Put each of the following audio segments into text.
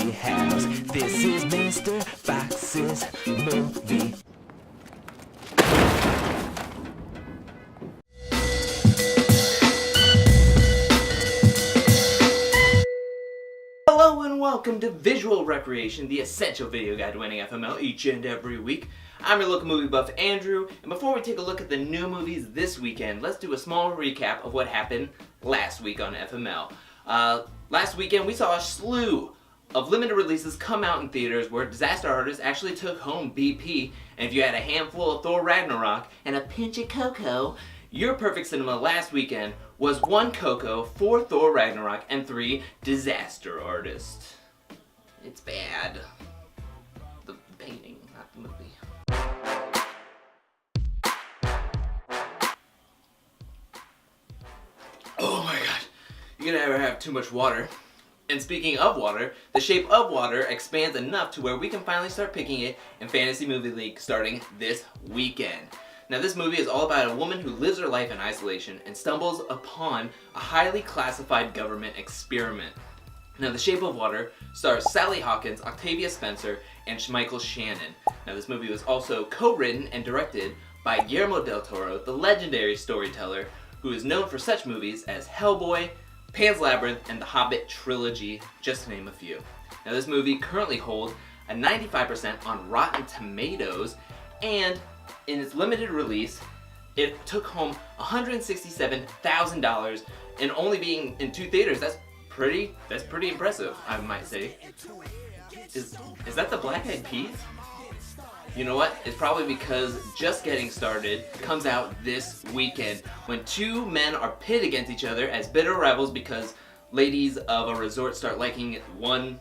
movie house. This is Mr. Fox's movie. Hello and welcome to Visual Recreation, the essential video guide to winning FML each and every week. I'm your local movie buff, Andrew, and before we take a look at the new movies this weekend, let's do a small recap of what happened last week on FML. Last weekend we saw a slew of limited releases come out in theaters where disaster artists actually took home BP, and if you had a handful of Thor Ragnarok and a pinch of Coco, your perfect cinema last weekend was 1 Coco, 4 Thor Ragnarok, and 3 Disaster Artist. It's bad. The painting, not the movie. Oh my god. You can never have too much water. And speaking of water, The Shape of Water expands enough to where we can finally start picking it in Fantasy Movie League starting this weekend. Now this movie is all about a woman who lives her life in isolation and stumbles upon a highly classified government experiment. Now The Shape of Water stars Sally Hawkins, Octavia Spencer, and Michael Shannon. Now this movie was also co-written and directed by Guillermo Del Toro, the legendary storyteller who is known for such movies as Hellboy, Pan's Labyrinth, and the Hobbit trilogy, just to name a few. Now this movie currently holds a 95% on Rotten Tomatoes, and in its limited release, it took home $167,000 and only being in 2 theaters. That's pretty impressive, I might say. Is that the Black Eyed Peas? You know what? It's probably because Just Getting Started comes out this weekend when 2 men are pitted against each other as bitter rivals because ladies of a resort start liking one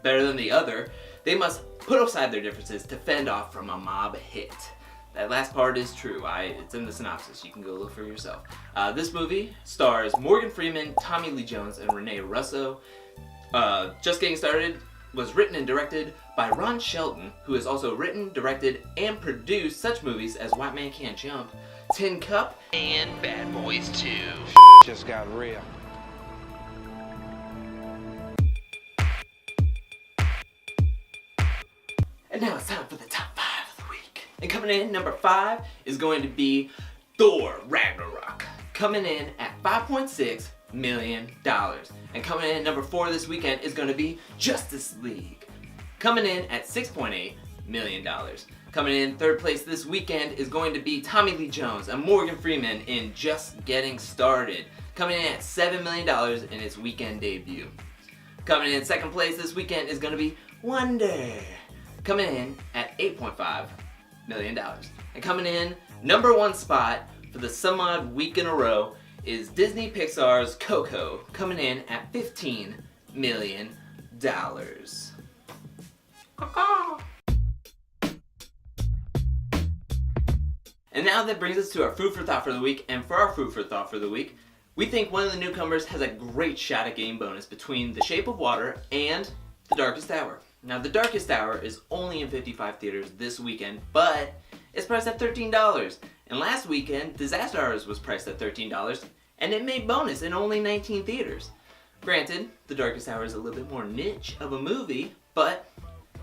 better than the other. They must put aside their differences to fend off from a mob hit. That last part is true. It's in the synopsis. You can go look for yourself. This movie stars Morgan Freeman, Tommy Lee Jones, and Renee Russo. Just Getting Started was written and directed by Ron Shelton, who has also written, directed, and produced such movies as White Man Can't Jump, Tin Cup, and Bad Boys 2. Just got real. And now it's time for the top 5 of the week. And coming in number 5 is going to be Thor Ragnarok, coming in at $5.6 million. And coming in at number 4 this weekend is going to be Justice League, coming in at $6.8 million. Coming in 3rd place this weekend is going to be Tommy Lee Jones and Morgan Freeman in Just Getting Started, coming in at $7 million in its weekend debut. Coming in 2nd place this weekend is going to be Wonder, coming in at $8.5 million. And coming in number 1 spot for the some odd week in a row is Disney Pixar's Coco, coming in at $15 million. And now that brings us to our food for thought for the week. And for our food for thought for the week, we think one of the newcomers has a great shot at game bonus between The Shape of Water and The Darkest Hour. Now, The Darkest Hour is only in 55 theaters this weekend, but it's priced at $13. And last weekend, Disaster Artist was priced at $13, and it made bonus in only 19 theaters. Granted, The Darkest Hour is a little bit more niche of a movie, but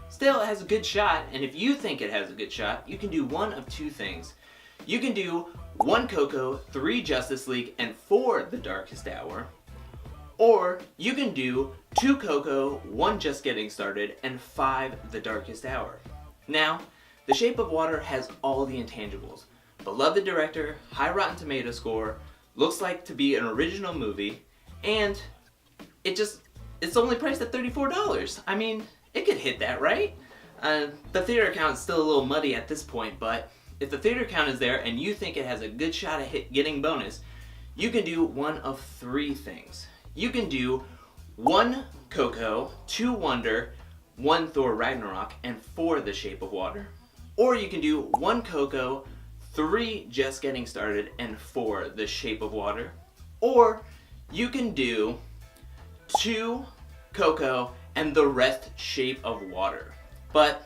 still it has a good shot, and if you think it has a good shot, you can do one of 2 things. You can do 1 Coco, 3 Justice League, and 4 The Darkest Hour, or you can do 2 Coco, 1 Just Getting Started, and 5 The Darkest Hour. Now, The Shape of Water has all the intangibles. Beloved director, high Rotten Tomato score, looks like to be an original movie, and it's only priced at $34. I mean, it could hit that, right? The theater count is still a little muddy at this point, but if the theater count is there and you think it has a good shot at getting bonus, you can do one of 3 things. You can do 1 Coco, 2 Wonder, 1 Thor Ragnarok, and 4 The Shape of Water. Or you can do 1 Coco, 3 Just Getting Started, and 4 The Shape of Water. Or you can do 2 Coco and the rest Shape of Water. But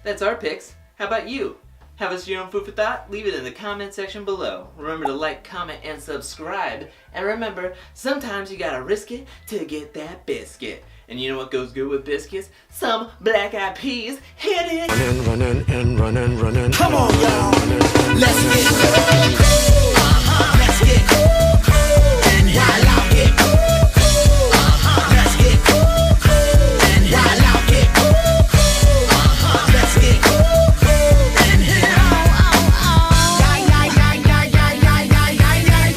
that's our picks. How about you? Have us your own food for thought? Leave it in the comment section below. Remember to like, comment, and subscribe. And remember, sometimes you gotta risk it to get that biscuit. And you know what goes good with biscuits? Some black-eyed peas. Hit it! Running, running, and running, running. Come on, y'all. Let's get it.